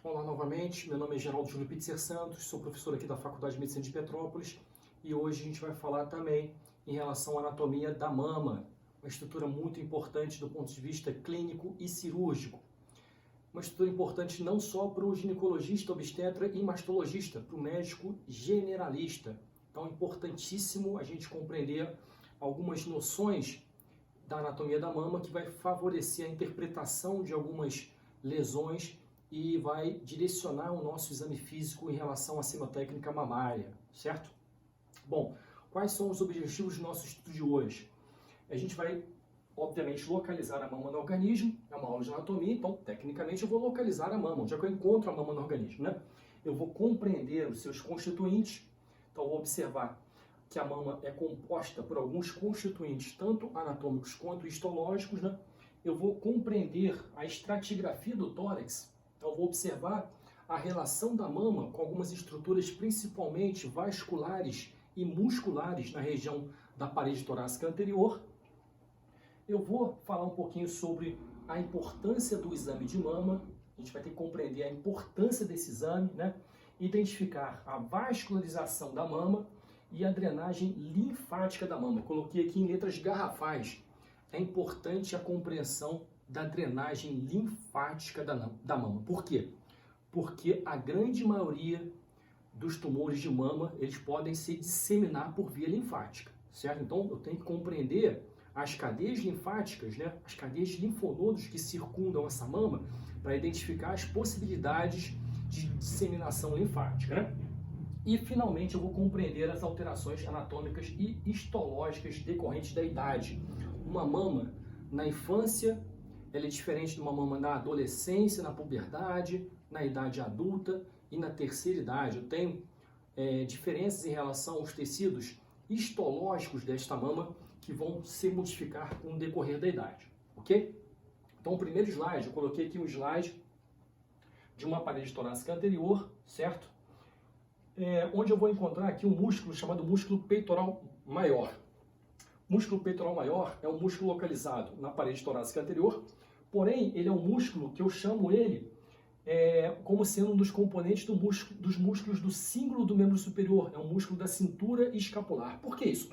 Olá novamente, meu nome é Geraldo Júlio Pitzer Santos, sou professor aqui da Faculdade de Medicina de Petrópolis e hoje a gente vai falar também em relação à anatomia da mama, uma estrutura muito importante do ponto de vista clínico e cirúrgico. Uma estrutura importante não só para o ginecologista, obstetra e mastologista, para o médico generalista. Então é importantíssimo a gente compreender algumas noções da anatomia da mama que vai favorecer a interpretação de algumas lesões e vai direcionar o nosso exame físico em relação à sinotécnica mamária, certo? Bom, quais são os objetivos do nosso estudo de hoje? A gente vai, obviamente, localizar a mama no organismo, é uma aula de anatomia, então, tecnicamente, eu vou localizar a mama, onde é que eu encontro a mama no organismo, né? Eu vou compreender os seus constituintes, então, eu vou observar que a mama é composta por alguns constituintes, tanto anatômicos quanto histológicos, né? Eu vou compreender a estratigrafia do tórax, então eu vou observar a relação da mama com algumas estruturas principalmente vasculares e musculares na região da parede torácica anterior. Eu vou falar um pouquinho sobre a importância do exame de mama, a gente vai ter que compreender a importância desse exame, né? Identificar a vascularização da mama e a drenagem linfática da mama. Eu coloquei aqui em letras garrafais. É importante a compreensão da drenagem linfática da mama. Por quê? Porque a grande maioria dos tumores de mama, eles podem se disseminar por via linfática, certo? Então, eu tenho que compreender as cadeias linfáticas, né? As cadeias de linfonodos que circundam essa mama para identificar as possibilidades de disseminação linfática, né? E, finalmente, eu vou compreender as alterações anatômicas e histológicas decorrentes da idade. Uma mama na infância, ela é diferente de uma mama na adolescência, na puberdade, na idade adulta e na terceira idade. Eu tenho diferenças em relação aos tecidos histológicos desta mama que vão se modificar com o decorrer da idade, ok? Então, o primeiro slide, eu coloquei aqui um slide de uma parede torácica anterior, certo? Onde eu vou encontrar aqui um músculo chamado músculo peitoral maior. O músculo peitoral maior é um músculo localizado na parede torácica anterior, porém, ele é um músculo que eu chamo ele como sendo um dos componentes dos músculos do cíngulo do membro superior, é um músculo da cintura escapular. Por que isso?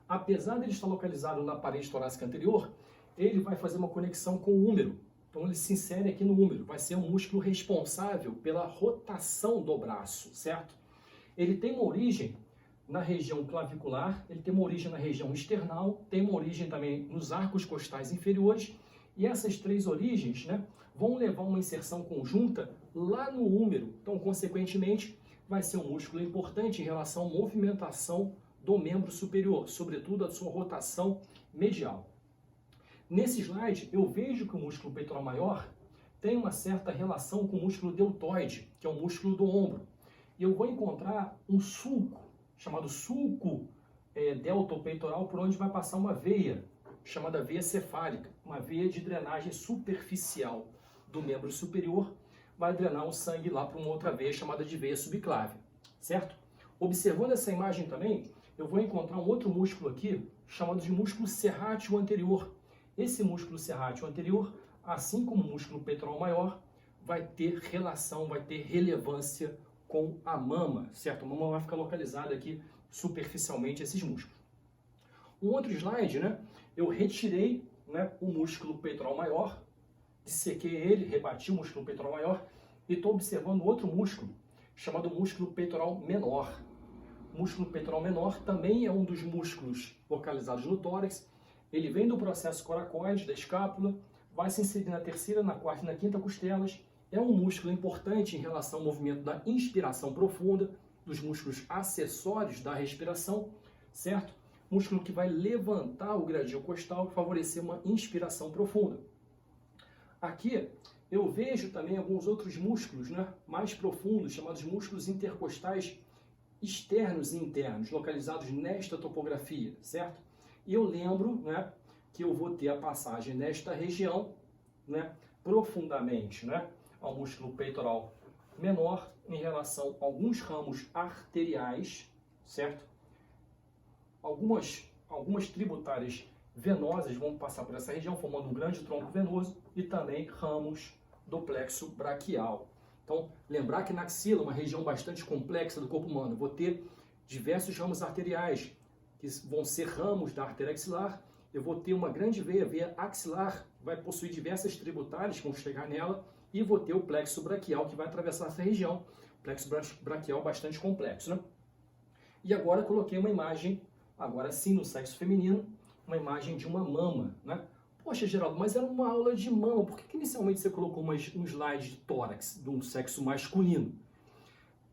Apesar de ele estar localizado na parede torácica anterior, ele vai fazer uma conexão com o úmero. Então, ele se insere aqui no úmero, vai ser um músculo responsável pela rotação do braço, certo? Ele tem uma origem na região clavicular, ele tem uma origem na região external, tem uma origem também nos arcos costais inferiores, e essas três origens, né, vão levar uma inserção conjunta lá no úmero. Então, consequentemente, vai ser um músculo importante em relação à movimentação do membro superior, sobretudo a sua rotação medial. Nesse slide, eu vejo que o músculo peitoral maior tem uma certa relação com o músculo deltoide, que é o músculo do ombro. E eu vou encontrar um sulco, chamado sulco deltopeitoral, por onde vai passar uma veia, chamada veia cefálica, uma veia de drenagem superficial do membro superior, vai drenar o sangue lá para uma outra veia chamada de veia subclávia, certo? Observando essa imagem também, eu vou encontrar um outro músculo aqui, chamado de músculo serrátil anterior. Esse músculo serrátil anterior, assim como o músculo peitoral maior, vai ter relação, vai ter relevância com a mama, certo? A mama vai ficar localizada aqui superficialmente esses músculos. Um outro slide, né? Eu retirei, né, o músculo peitoral maior, dissequei ele, rebati o músculo peitoral maior e estou observando outro músculo, chamado músculo peitoral menor. O músculo peitoral menor também é um dos músculos localizados no tórax. Ele vem do processo coracoide, da escápula, vai se inserir na terceira, na quarta e na quinta costelas. É um músculo importante em relação ao movimento da inspiração profunda, dos músculos acessórios da respiração, certo? Músculo que vai levantar o gradil costal e favorecer uma inspiração profunda. Aqui eu vejo também alguns outros músculos, né, mais profundos, chamados músculos intercostais externos e internos, localizados nesta topografia, certo? E eu lembro, né, que eu vou ter a passagem nesta região, né, profundamente, né, ao músculo peitoral menor em relação a alguns ramos arteriais, certo? Algumas tributárias venosas vão passar por essa região, formando um grande tronco venoso e também ramos do plexo braquial. Então, lembrar que na axila, uma região bastante complexa do corpo humano, vou ter diversos ramos arteriais, que vão ser ramos da artéria axilar. Eu vou ter uma grande veia, veia axilar, que vai possuir diversas tributárias que vão chegar nela, e vou ter o plexo braquial, que vai atravessar essa região. Plexo braquial bastante complexo, né? E agora eu coloquei uma imagem, agora sim, no sexo feminino, uma imagem de uma mama, né? Poxa, Geraldo, mas era uma aula de mama, por que inicialmente você colocou um slide de tórax de um sexo masculino?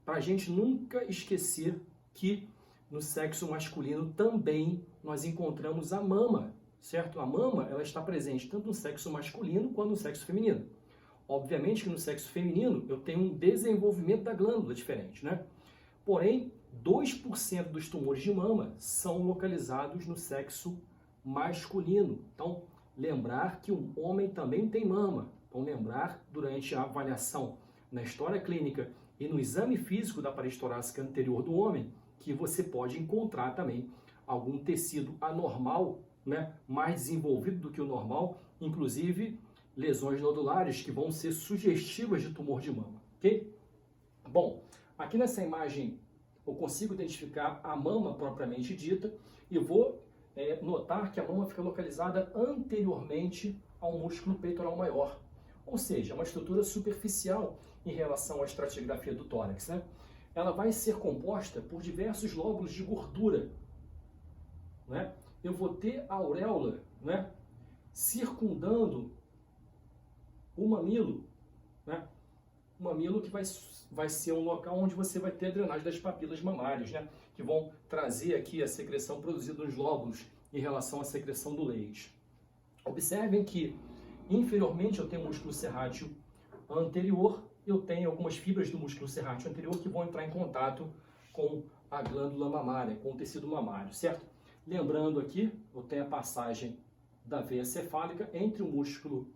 Para a gente nunca esquecer que no sexo masculino também nós encontramos a mama, certo? A mama, ela está presente tanto no sexo masculino quanto no sexo feminino. Obviamente que no sexo feminino eu tenho um desenvolvimento da glândula diferente, né? Porém, 2% dos tumores de mama são localizados no sexo masculino. Então, lembrar que o homem também tem mama. Então, lembrar durante a avaliação na história clínica e no exame físico da parede torácica anterior do homem, que você pode encontrar também algum tecido anormal, né, mais desenvolvido do que o normal, inclusive lesões nodulares que vão ser sugestivas de tumor de mama, ok? Bom, aqui nessa imagem eu consigo identificar a mama propriamente dita e vou notar que a mama fica localizada anteriormente ao músculo peitoral maior, ou seja, uma estrutura superficial em relação à estratigrafia do tórax, né? Ela vai ser composta por diversos lóbulos de gordura, né? Eu vou ter a auréola, né, circundando o mamilo, né? O mamilo que vai ser um local onde você vai ter a drenagem das papilas mamárias, né, que vão trazer aqui a secreção produzida nos lóbulos em relação à secreção do leite. Observem que inferiormente eu tenho o músculo serrátil anterior, eu tenho algumas fibras do músculo serrátil anterior que vão entrar em contato com a glândula mamária, com o tecido mamário, certo? Lembrando aqui, eu tenho a passagem da veia cefálica entre o músculo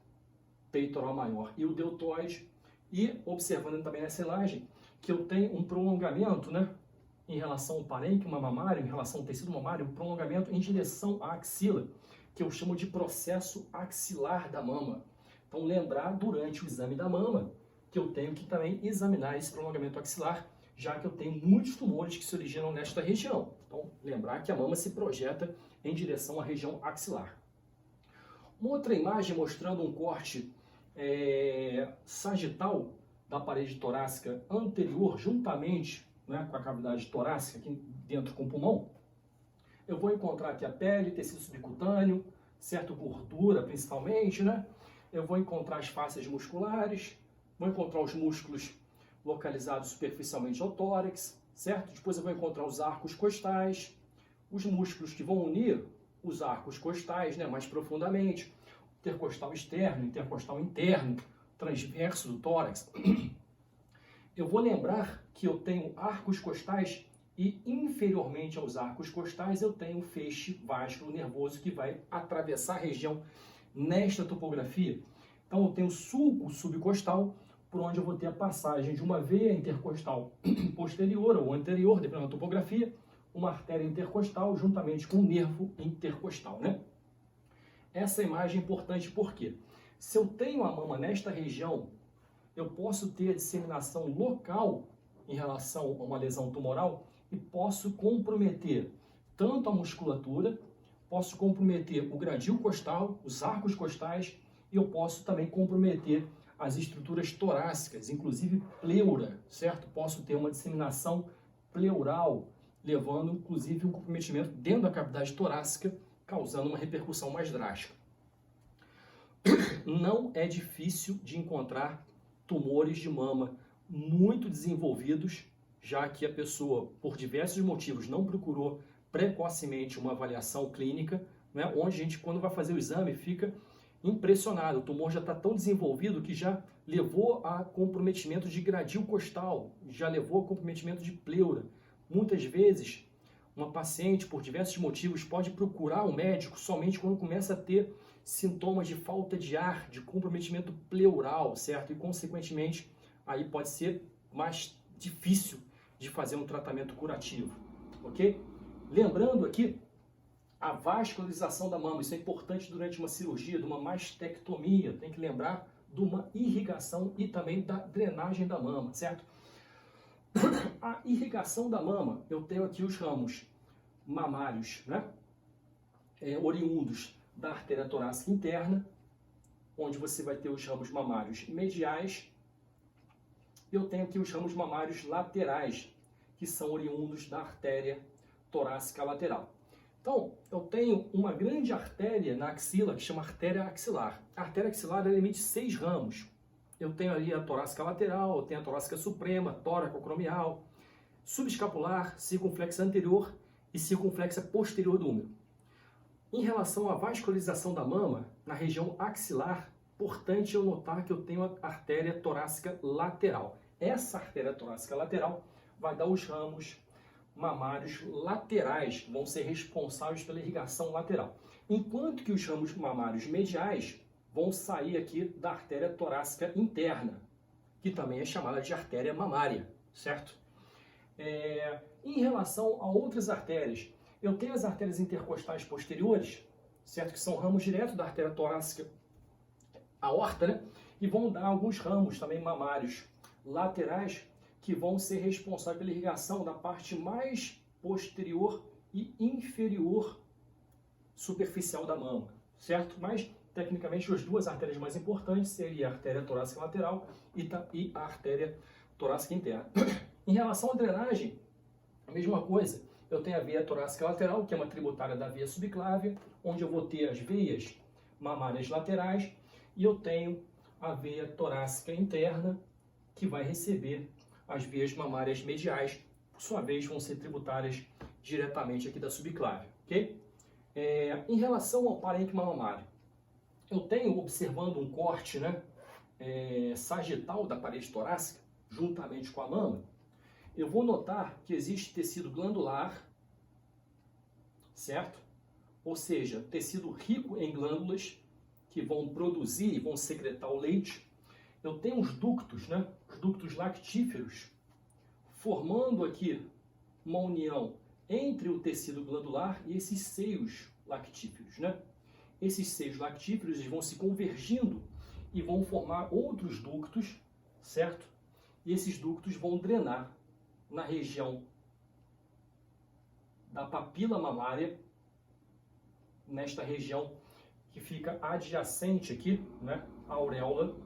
peitoral maior e o deltoide, e observando também nessa imagem que eu tenho um prolongamento, né, em relação ao parênquima mamário, em relação ao tecido mamário, um prolongamento em direção à axila, que eu chamo de processo axilar da mama. Então, lembrar durante o exame da mama que eu tenho que também examinar esse prolongamento axilar, já que eu tenho muitos tumores que se originam nesta região. Então, lembrar que a mama se projeta em direção à região axilar. Uma outra imagem mostrando um corte sagital da parede torácica anterior, juntamente, né, com a cavidade torácica, aqui dentro com o pulmão. Eu vou encontrar aqui a pele, tecido subcutâneo, certo? Gordura principalmente, né? Eu vou encontrar as fáscias musculares, vou encontrar os músculos localizados superficialmente ao tórax, certo? Depois eu vou encontrar os arcos costais, os músculos que vão unir os arcos costais, né, mais profundamente, intercostal externo, intercostal interno, transverso do tórax. Eu vou lembrar que eu tenho arcos costais e inferiormente aos arcos costais eu tenho um feixe vasculo nervoso que vai atravessar a região nesta topografia. Então eu tenho o sulco subcostal, por onde eu vou ter a passagem de uma veia intercostal posterior ou anterior, dependendo da topografia, uma artéria intercostal juntamente com um nervo intercostal, né? Essa imagem é importante porque se eu tenho a mama nesta região, eu posso ter a disseminação local em relação a uma lesão tumoral e posso comprometer tanto a musculatura, posso comprometer o gradil costal, os arcos costais, e eu posso também comprometer as estruturas torácicas, inclusive pleura, certo? Posso ter uma disseminação pleural, levando inclusive um comprometimento dentro da cavidade torácica, causando uma repercussão mais drástica. Não é difícil de encontrar tumores de mama muito desenvolvidos, já que a pessoa, por diversos motivos, não procurou precocemente uma avaliação clínica, né, onde a gente, quando vai fazer o exame, fica impressionado. O tumor já está tão desenvolvido que já levou a comprometimento de gradil costal, já levou a comprometimento de pleura. Muitas vezes, uma paciente, por diversos motivos, pode procurar um médico somente quando começa a ter sintomas de falta de ar, de comprometimento pleural, certo? E, consequentemente, aí pode ser mais difícil de fazer um tratamento curativo, ok? Lembrando aqui, a vascularização da mama, isso é importante durante uma cirurgia, de uma mastectomia, tem que lembrar de uma irrigação e também da drenagem da mama, certo? A irrigação da mama, eu tenho aqui os ramos mamários, né? Oriundos da artéria torácica interna, onde você vai ter os ramos mamários mediais. Eu tenho aqui os ramos mamários laterais, que são oriundos da artéria torácica lateral. Então, eu tenho uma grande artéria na axila, que chama artéria axilar. A artéria axilar ela emite 6 ramos. Eu tenho ali a torácica lateral, eu tenho a torácica suprema, tóraco-acromial, subescapular, circunflexa anterior e circunflexa posterior do úmero. Em relação à vascularização da mama, na região axilar, importante eu notar que eu tenho a artéria torácica lateral. Essa artéria torácica lateral vai dar os ramos mamários laterais, que vão ser responsáveis pela irrigação lateral. Enquanto que os ramos mamários mediais vão sair aqui da artéria torácica interna, que também é chamada de artéria mamária, certo? Em relação a outras artérias, eu tenho as artérias intercostais posteriores, certo? Que são ramos diretos da artéria torácica aorta, né? E vão dar alguns ramos também mamários laterais que vão ser responsáveis pela irrigação da parte mais posterior e inferior superficial da mama, certo? Mas, tecnicamente, as duas artérias mais importantes seriam a artéria torácica lateral e a artéria torácica interna. Em relação à drenagem, a mesma coisa. Eu tenho a veia torácica lateral, que é uma tributária da veia subclávia, onde eu vou ter as veias mamárias laterais, e eu tenho a veia torácica interna, que vai receber as veias mamárias mediais, por sua vez, vão ser tributárias diretamente aqui da subclávia, ok? Em relação ao parênquima mamário, eu tenho, observando um corte, né, sagital da parede torácica, juntamente com a mama, eu vou notar que existe tecido glandular, certo? Ou seja, tecido rico em glândulas que vão produzir e vão secretar o leite. Eu tenho os ductos, né? Os ductos lactíferos, formando aqui uma união entre o tecido glandular e esses seios lactíferos, né? Esses seios lactíferos eles vão se convergindo e vão formar outros ductos, certo? E esses ductos vão drenar na região da papila mamária, nesta região que fica adjacente aqui, né, à auréola,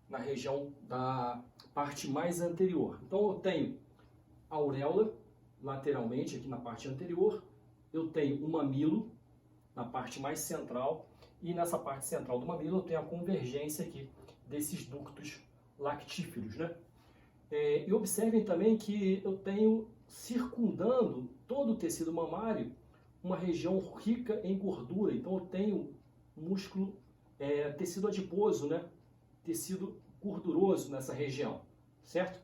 na região da parte mais anterior. Então eu tenho a auréola lateralmente aqui na parte anterior, eu tenho o mamilo na parte mais central e nessa parte central do mamilo eu tenho a convergência aqui desses ductos lactíferos, né? E observem também que eu tenho circundando todo o tecido mamário uma região rica em gordura. Então eu tenho músculo, tecido adiposo, né? Tecido gorduroso nessa região, certo?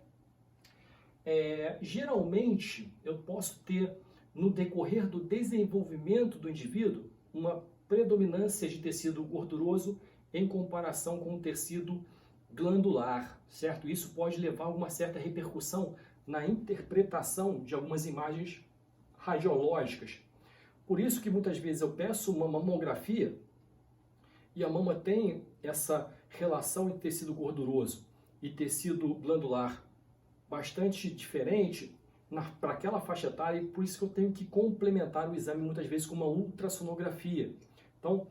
Geralmente eu posso ter, no decorrer do desenvolvimento do indivíduo, uma predominância de tecido gorduroso em comparação com o tecido glandular, certo? Isso pode levar a uma certa repercussão na interpretação de algumas imagens radiológicas. Por isso que muitas vezes eu peço uma mamografia e a mama tem essa relação entre tecido gorduroso e tecido glandular bastante diferente para aquela faixa etária, e por isso que eu tenho que complementar o exame muitas vezes com uma ultrassonografia. Então,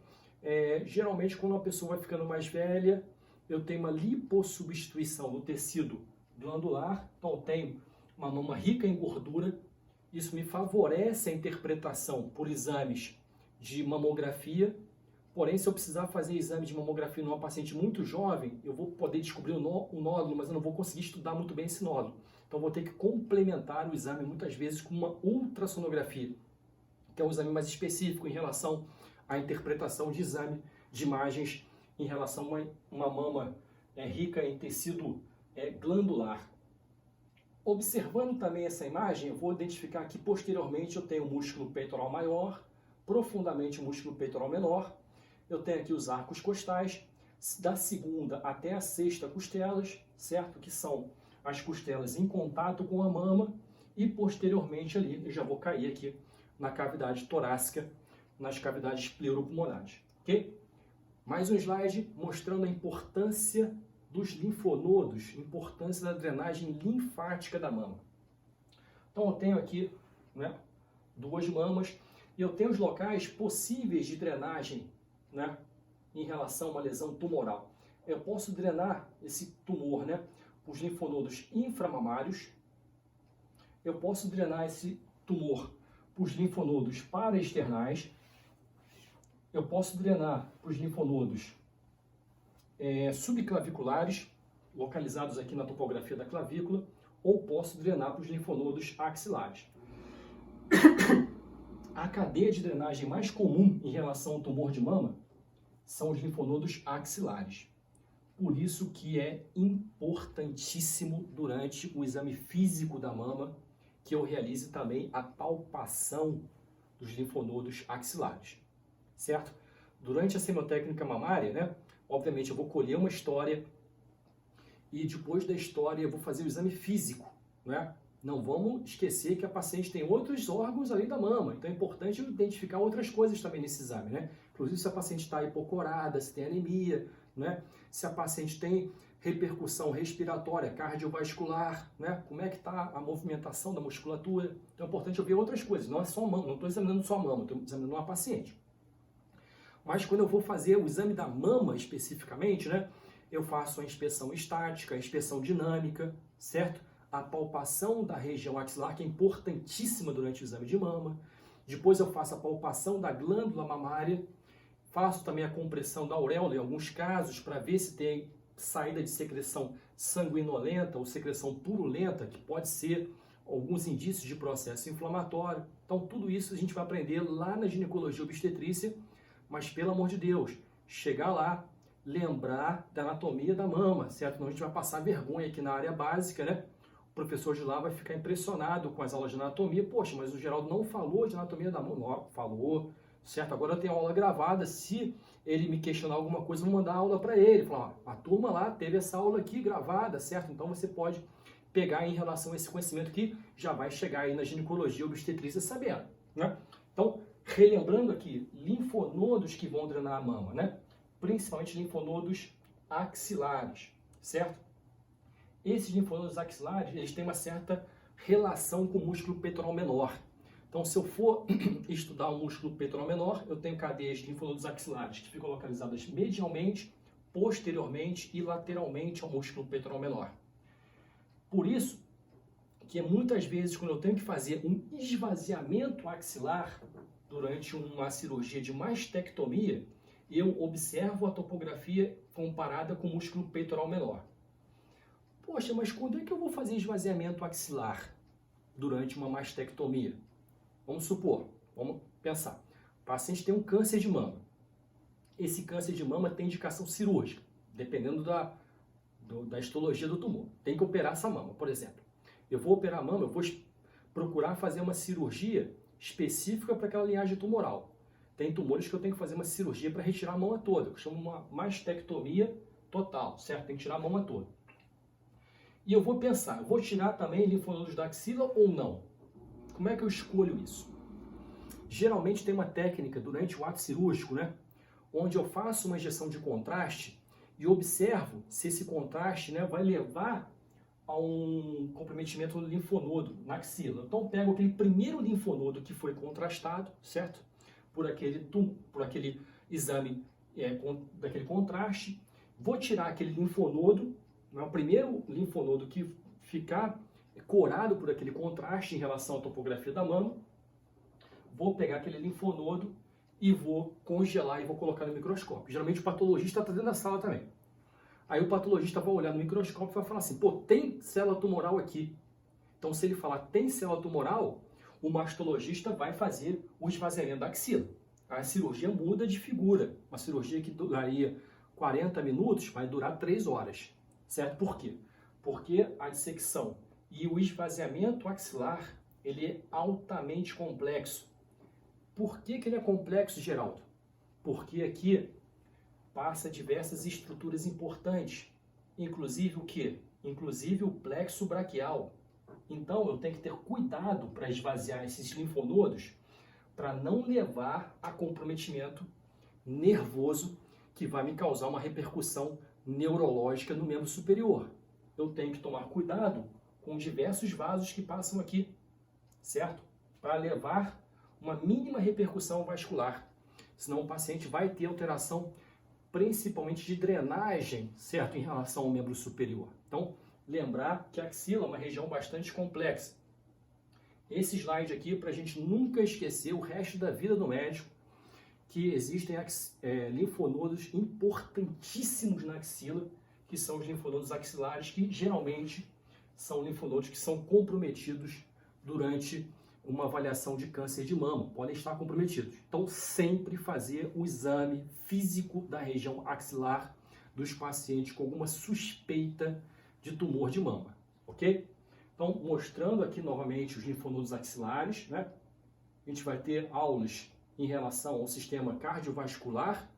geralmente quando a pessoa vai ficando mais velha, eu tenho uma lipossubstituição do tecido glandular, então eu tenho uma mama rica em gordura. Isso me favorece a interpretação por exames de mamografia. Porém, se eu precisar fazer exame de mamografia numa paciente muito jovem, eu vou poder descobrir o nódulo, mas eu não vou conseguir estudar muito bem esse nódulo. Então, eu vou ter que complementar o exame muitas vezes com uma ultrassonografia, que é um exame mais específico em relação à interpretação de exame de imagens em relação a uma mama rica em tecido glandular. Observando também essa imagem, eu vou identificar que posteriormente eu tenho o músculo peitoral maior, profundamente o músculo peitoral menor. Eu tenho aqui os arcos costais, da segunda até a sexta costelas, certo? Que são as costelas em contato com a mama, e posteriormente ali eu já vou cair aqui na cavidade torácica, nas cavidades pleuropulmonares, ok? Mais um slide mostrando a importância dos linfonodos, importância da drenagem linfática da mama. Então eu tenho aqui, né, duas mamas e eu tenho os locais possíveis de drenagem, né, em relação a uma lesão tumoral. Eu posso drenar esse tumor, né, os linfonodos inframamários. Eu posso drenar esse tumor para os linfonodos paraesternais. Eu posso drenar para os linfonodos subclaviculares, localizados aqui na topografia da clavícula, ou posso drenar para os linfonodos axilares. A cadeia de drenagem mais comum em relação ao tumor de mama são os linfonodos axilares. Por isso que é importantíssimo durante o exame físico da mama que eu realize também a palpação dos linfonodos axilares, certo? Durante a semiotécnica mamária, né, obviamente eu vou colher uma história e depois da história eu vou fazer o exame físico, né? Não vamos esquecer que a paciente tem outros órgãos além da mama, então é importante identificar outras coisas também nesse exame, né? Inclusive se a paciente está hipocorada, se tem anemia, né? Se a paciente tem repercussão respiratória, cardiovascular, né? Como é que está a movimentação da musculatura. Então é importante eu ver outras coisas, não é só mama, não estou examinando só a mama, estou examinando uma paciente. Mas quando eu vou fazer o exame da mama especificamente, né? Eu faço a inspeção estática, a inspeção dinâmica, certo? A palpação da região axilar, que é importantíssima durante o exame de mama. Depois eu faço a palpação da glândula mamária. Faço também a compressão da auréola em alguns casos para ver se tem saída de secreção sanguinolenta ou secreção purulenta, que pode ser alguns indícios de processo inflamatório. Então tudo isso a gente vai aprender lá na ginecologia obstetrícia, mas pelo amor de Deus, chegar lá, lembrar da anatomia da mama, certo? Senão a gente vai passar vergonha aqui na área básica, né? O professor de lá vai ficar impressionado com as aulas de anatomia. Poxa, mas o Geraldo não falou de anatomia da mama. Não, falou, certo? Agora eu tenho aula gravada. Se ele me questionar alguma coisa, eu vou mandar a aula para ele. Falar, ó, a turma lá teve essa aula aqui gravada, certo? Então você pode pegar em relação a esse conhecimento que já vai chegar aí na ginecologia obstetrícia sabendo, né? Então, relembrando aqui, linfonodos que vão drenar a mama, né? Principalmente linfonodos axilares, certo? Esses linfonodos axilares, eles têm uma certa relação com o músculo peitoral menor. Então, se eu for estudar o músculo peitoral menor, eu tenho cadeias de linfonodos axilares que ficam localizadas medialmente, posteriormente e lateralmente ao músculo peitoral menor. Por isso, que muitas vezes, quando eu tenho que fazer um esvaziamento axilar durante uma cirurgia de mastectomia, eu observo a topografia comparada com o músculo peitoral menor. Poxa, mas quando é que eu vou fazer esvaziamento axilar durante uma mastectomia? Vamos supor, vamos pensar. O paciente tem um câncer de mama. Esse câncer de mama tem indicação cirúrgica, dependendo da histologia do tumor. Tem que operar essa mama, por exemplo. Eu vou operar a mama, eu vou procurar fazer uma cirurgia específica para aquela linhagem tumoral. Tem tumores que eu tenho que fazer uma cirurgia para retirar a mama toda, que eu chamo uma mastectomia total, certo? Tem que tirar a mama toda. E eu vou pensar, eu vou tirar também linfonodos da axila ou não? Como é que eu escolho isso? Geralmente tem uma técnica durante o ato cirúrgico, né? Onde eu faço uma injeção de contraste e observo se esse contraste, né, vai levar a um comprometimento do linfonodo na axila. Então eu pego aquele primeiro linfonodo que foi contrastado, certo? Por aquele exame daquele contraste, vou tirar aquele linfonodo, né, o primeiro linfonodo que ficar corado por aquele contraste em relação à topografia da mama, vou pegar aquele linfonodo e vou congelar e vou colocar no microscópio. Geralmente o patologista está dentro da sala também. Aí o patologista vai olhar no microscópio e vai falar assim, pô, tem célula tumoral aqui. Então se ele falar tem célula tumoral, o mastologista vai fazer o esvaziamento da axila. A cirurgia muda de figura. Uma cirurgia que duraria 40 minutos vai durar 3 horas. Certo? Por quê? Porque a dissecção e o esvaziamento axilar, ele é altamente complexo. Por que ele é complexo, Geraldo? Porque aqui passa diversas estruturas importantes, inclusive o quê? Inclusive o plexo braquial. Então eu tenho que ter cuidado para esvaziar esses linfonodos para não levar a comprometimento nervoso que vai me causar uma repercussão neurológica no membro superior. Eu tenho que tomar cuidado com diversos vasos que passam aqui, certo? Para levar uma mínima repercussão vascular. Senão o paciente vai ter alteração principalmente de drenagem, certo? Em relação ao membro superior. Então, lembrar que a axila é uma região bastante complexa. Esse slide aqui para a gente nunca esquecer o resto da vida do médico, que existem linfonodos importantíssimos na axila, que são os linfonodos axilares, que geralmente são linfonodos que são comprometidos durante uma avaliação de câncer de mama, podem estar comprometidos. Então, sempre fazer o exame físico da região axilar dos pacientes com alguma suspeita de tumor de mama, ok? Então, mostrando aqui novamente os linfonodos axilares, né? A gente vai ter aulas em relação ao sistema cardiovascular,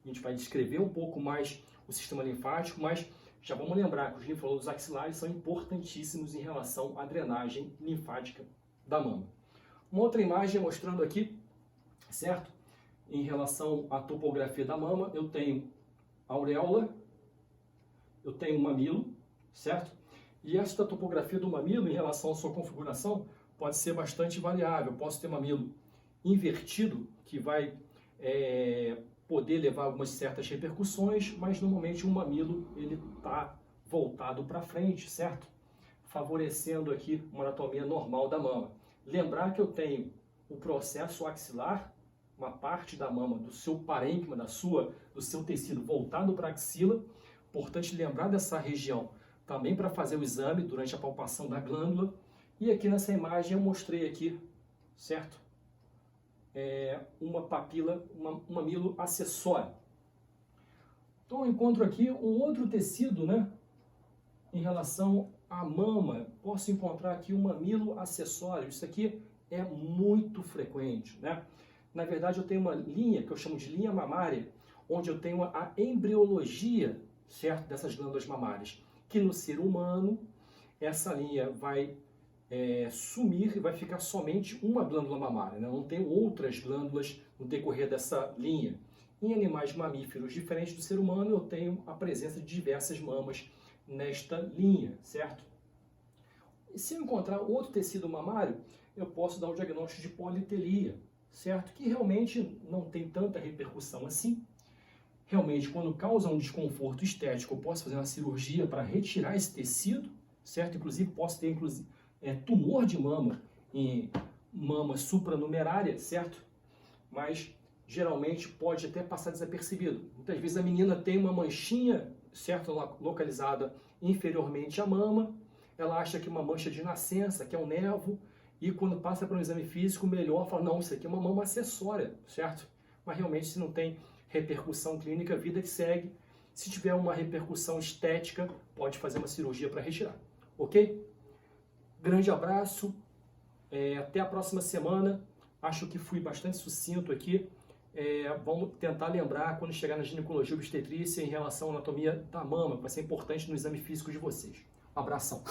a gente vai descrever um pouco mais o sistema linfático, mas já vamos lembrar que os linfonodos axilares são importantíssimos em relação à drenagem linfática da mama. Uma outra imagem mostrando aqui, certo? Em relação à topografia da mama, eu tenho a auréola, eu tenho o mamilo, certo? E esta topografia do mamilo, em relação à sua configuração, pode ser bastante variável. Eu posso ter mamilo invertido, que vai poder levar algumas certas repercussões, mas normalmente o mamilo ele está voltado para frente, certo? Favorecendo aqui uma anatomia normal da mama. Lembrar que eu tenho o processo axilar, uma parte da mama, do seu parênquima, do seu tecido voltado para a axila. Importante lembrar dessa região também para fazer o exame durante a palpação da glândula. E aqui nessa imagem eu mostrei aqui, certo? Uma papila, um mamilo acessório. Então eu encontro aqui um outro tecido, né? Em relação à mama, posso encontrar aqui um mamilo acessório. Isso aqui é muito frequente, né? Na verdade, eu tenho uma linha que eu chamo de linha mamária, onde eu tenho a embriologia, certo, dessas glândulas mamárias, que no ser humano, essa linha vai sumir e vai ficar somente uma glândula mamária, né? Não tem outras glândulas no decorrer dessa linha. Em animais mamíferos diferentes do ser humano, eu tenho a presença de diversas mamas nesta linha, certo? E se eu encontrar outro tecido mamário, eu posso dar o diagnóstico de politelia, certo? Que realmente não tem tanta repercussão assim. Realmente, quando causa um desconforto estético, eu posso fazer uma cirurgia para retirar esse tecido, certo? Inclusive, posso ter tumor de mama em mama supranumerária, certo? Mas, geralmente, pode até passar desapercebido. Muitas vezes a menina tem uma manchinha, certo? Localizada inferiormente à mama, ela acha que é uma mancha de nascença, que é um nevo, e quando passa para um exame físico, melhor fala, não, isso aqui é uma mama acessória, certo? Mas realmente, se não tem repercussão clínica, vida que segue. Se tiver uma repercussão estética, pode fazer uma cirurgia para retirar, ok? Grande abraço, até a próxima semana. Acho que fui bastante sucinto aqui. Vamos tentar lembrar quando chegar na ginecologia e obstetrícia em relação à anatomia da mama, que vai ser importante no exame físico de vocês. Um abração.